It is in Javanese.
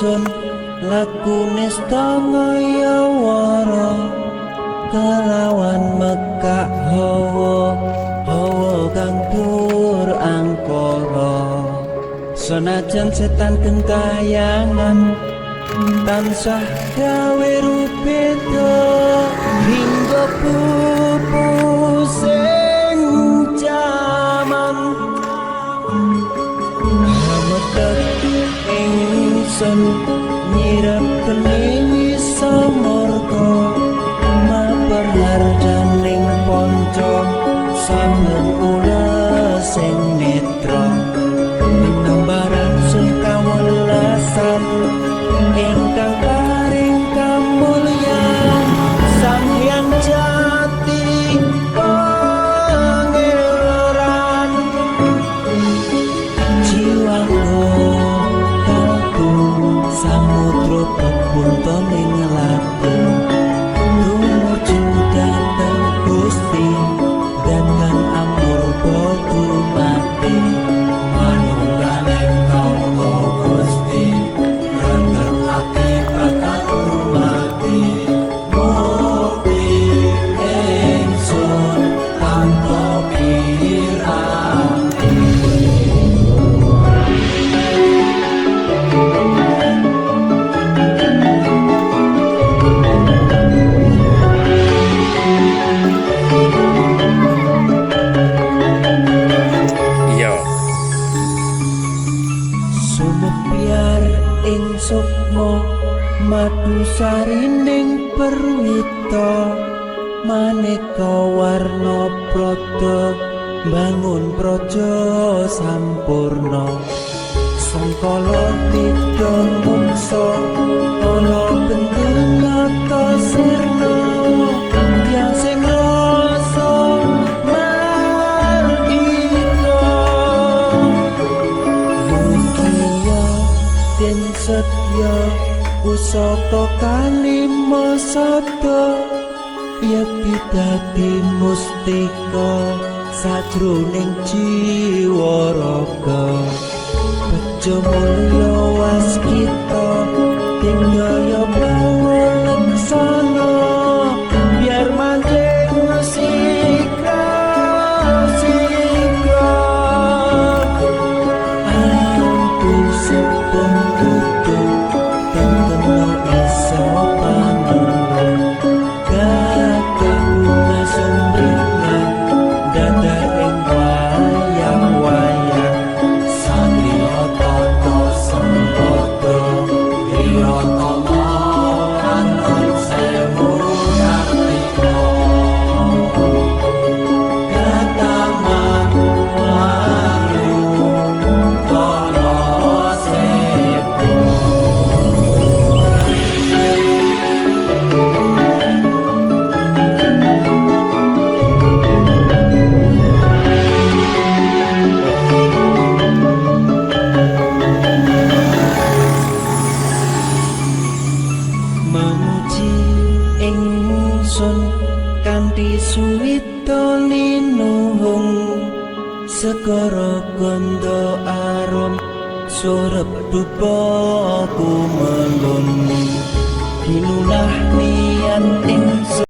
ingsun lakune stangaya wara kelawan mekak hawa kang dur angkara senajan setan gentayangan tansah gawe rupeda hingga pupu sing jaman hametek ingsun nyirep kene samorga mabar harjaning ponco saben kula sing netra nombaran sekawelasan ingkang paring kamulyan Sang Hyang Jati Pangeran jiwaku kalbu samudra pebunton ing laku tumuju dhateng Gusti dengan amur bogu mati manunggaling tangga Gusti reneng akibat aku mati mukti ingsun tanpa piranti sumebyar ing sukma madu sarining perwita maneka warna prada bangun praja sampurna sangkala tidha mungsa ana bendhata sirna yang sing rasa margina mugia den setya pusaka kalima sada yekti dadi mustika sajroning jiwa raga bejo mulya waskita tinggaya pawalaksana biar manjing sika ampun sepun tutup tenteno iso panulung gagah bunga sumringah dadar ing wayang-wayang satria tata sempata wirata lan sewu kartika kataman lalu kala sepu memuji ingsun kanthi suwita linuhung segara ganda arum surep dupa kumelun kinunah niat ingsun